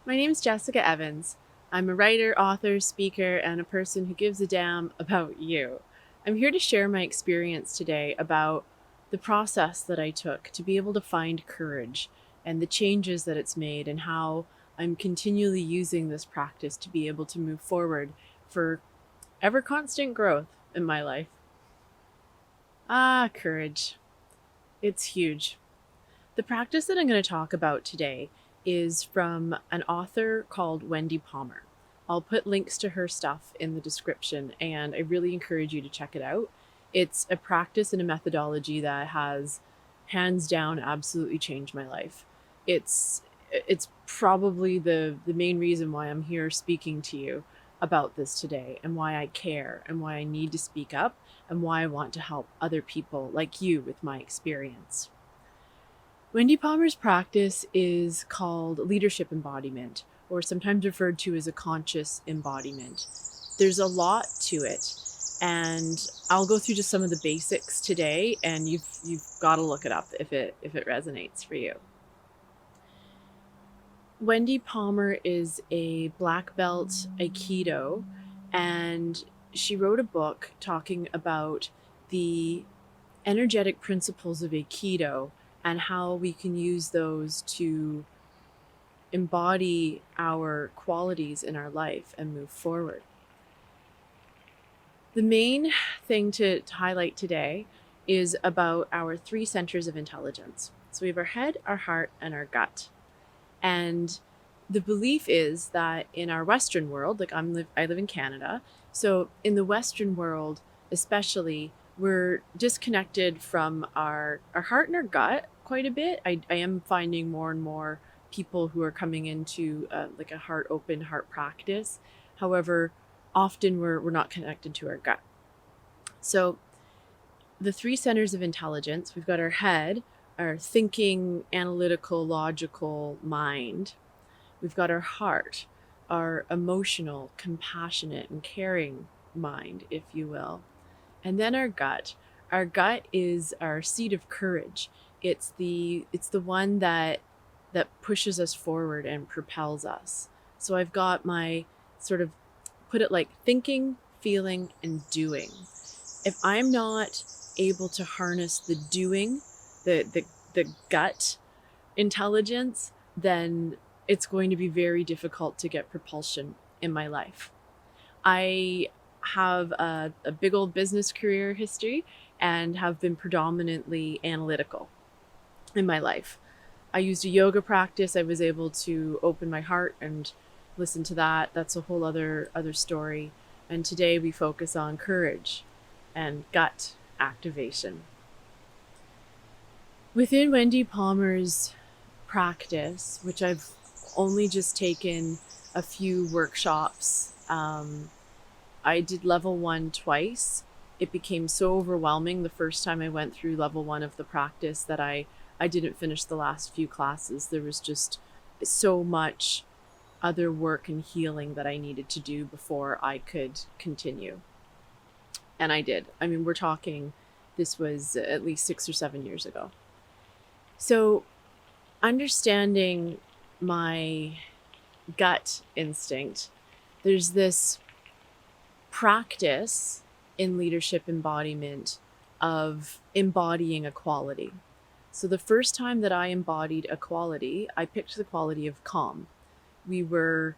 My name is Jessica Evans. I'm a writer, author, speaker, and a person who gives a damn about you. I'm here to share my experience today about the process that I took to be able to find courage and the changes that it's made, and how I'm continually using this practice to be able to move forward for ever constant growth in my life. Courage. It's huge. The practice that I'm going to talk about today is from an author called Wendy Palmer. I'll put links to her stuff in the description, and I really encourage you to check it out. It's a practice and a methodology that has hands down absolutely changed my life. It's probably the main reason why I'm here speaking to you about this today, and why I care, and why I need to speak up, and why I want to help other people like you with my experience. Wendy Palmer's practice is called leadership embodiment, or sometimes referred to as a conscious embodiment. There's a lot to it, and I'll go through just some of the basics today, and you've got to look it up if it resonates for you. Wendy Palmer is a black belt Aikido, and she wrote a book talking about the energetic principles of Aikido and how we can use those to embody our qualities in our life and move forward. The main thing to highlight today is about our three centers of intelligence. So we have our head, our heart, and our gut. And the belief is that in our Western world, like I live in Canada, so in the Western world especially, we're disconnected from our heart and our gut quite a bit. I am finding more and more people who are coming into like a heart open heart practice. However, often we're not connected to our gut. So the three centers of intelligence, we've got our head, our thinking, analytical, logical mind. We've got our heart, our emotional, compassionate, and caring mind, if you will. And then our gut. Our gut is our seat of courage. It's the one that pushes us forward and propels us. So I've got my sort of, put it like, thinking, feeling, and doing. If I'm not able to harness the doing, the gut intelligence, then it's going to be very difficult to get propulsion in my life. I have a big old business career history and have been predominantly analytical in my life. I used a yoga practice. I was able to open my heart and listen to that. That's a whole other story. And today we focus on courage and gut activation. Within Wendy Palmer's practice, which I've only just taken a few workshops, I did level 1 twice. It became so overwhelming the first time I went through level 1 of the practice that I didn't finish the last few classes. There was just so much other work and healing that I needed to do before I could continue. And I did. I mean, we're talking, this was at least 6 or 7 years ago. So understanding my gut instinct, there's this practice in leadership embodiment of embodying a quality. So the first time that I embodied a quality, I picked the quality of calm. We were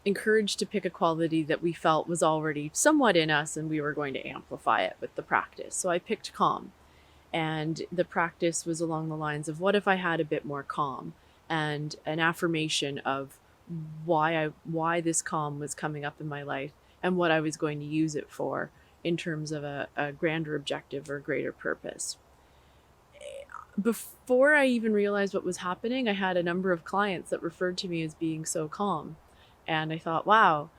encouraged to pick a quality that we felt was already somewhat in us, and we were going to amplify it with the practice. So I picked calm. And the practice was along the lines of, what if I had a bit more calm, and an affirmation of why this calm was coming up in my life and what I was going to use it for in terms of a grander objective or greater purpose. Before I even realized what was happening, I had a number of clients that referred to me as being so calm. And I thought, wow,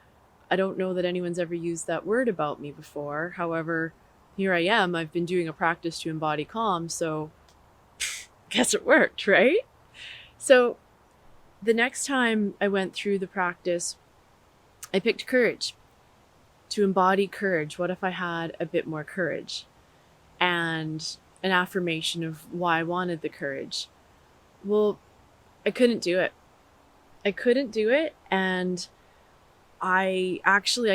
I don't know that anyone's ever used that word about me before. However, here I am. I've been doing a practice to embody calm, so guess it worked, right? So the next time I went through the practice, I picked courage. To embody courage, what if I had a bit more courage? And an affirmation of why I wanted the courage. Well, I couldn't do it. I couldn't do it, and I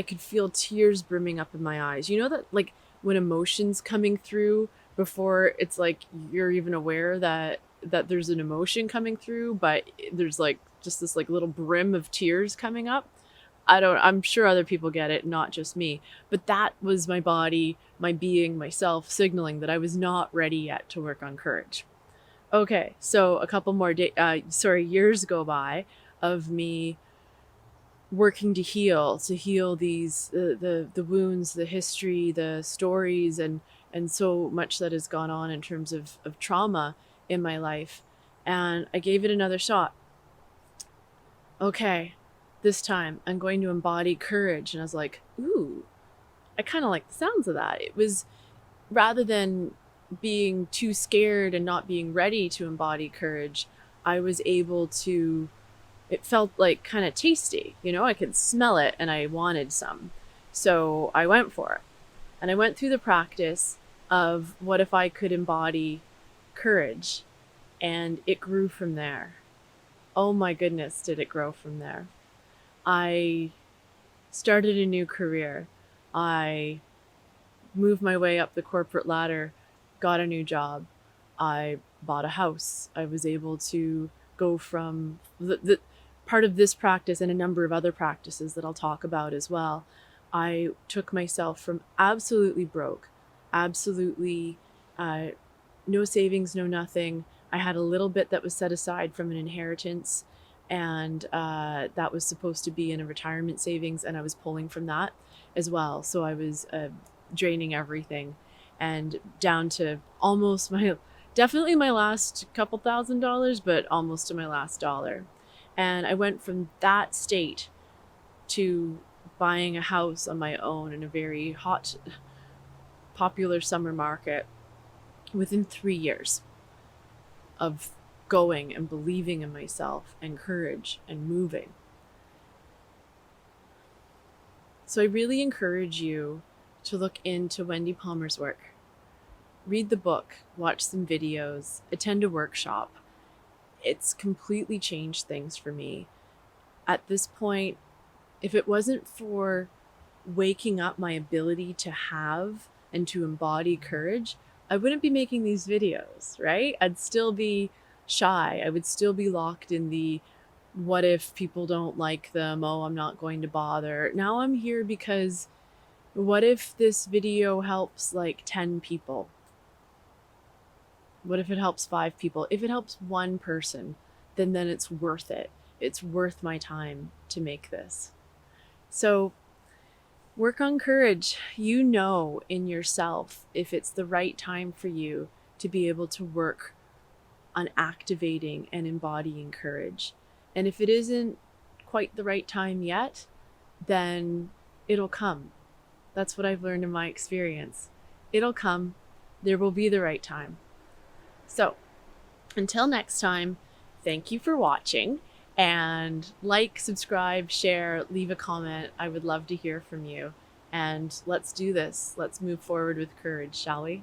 could feel tears brimming up in my eyes. You know that, like, when emotions coming through before it's like you're even aware that there's an emotion coming through, but there's like just this like little brim of tears coming up. I'm sure other people get it, not just me. But that was my body, my being, myself signaling that I was not ready yet to work on courage. Okay, so a couple more years go by of me working to heal these the wounds, the history, the stories, and so much that has gone on in terms of trauma in my life. And I gave it another shot. Okay, this time I'm going to embody courage. And I was like, ooh, I kind of like the sounds of that. It was, rather than being too scared and not being ready to embody courage, I was able to, it felt like kind of tasty. You know, I could smell it and I wanted some. So I went for it. And I went through the practice of what if I could embody courage, and it grew from there. Oh my goodness, did it grow from there. I started a new career. I moved my way up the corporate ladder, got a new job. I bought a house. I was able to go from the part of this practice and a number of other practices that I'll talk about as well. I took myself from absolutely broke, absolutely uh, no savings, no nothing. I had a little bit that was set aside from an inheritance, and that was supposed to be in a retirement savings, and I was pulling from that as well. So I was draining everything, and down to almost my, definitely my last couple $1,000s, but almost to my last dollar. And I went from that state to buying a house on my own in a very hot, popular summer market within 3 years of going and believing in myself and courage and moving. So I really encourage you to look into Wendy Palmer's work. Read the book, watch some videos, attend a workshop. It's completely changed things for me. At this point, if it wasn't for waking up my ability to have and to embody courage, I wouldn't be making these videos, right? I'd still be shy. I would still be locked in the what if people don't like them? Oh, I'm not going to bother. Now I'm here because what if this video helps like 10 people? What if it helps 5 people? If it helps one person, then it's worth it. It's worth my time to make this. So work on courage. You know in yourself if it's the right time for you to be able to work on activating and embodying courage. And if it isn't quite the right time yet, then it'll come. That's what I've learned in my experience. It'll come. There will be the right time. So until next time, thank you for watching, and like, subscribe, share, leave a comment. I would love to hear from you. And let's do this. Let's move forward with courage, shall we?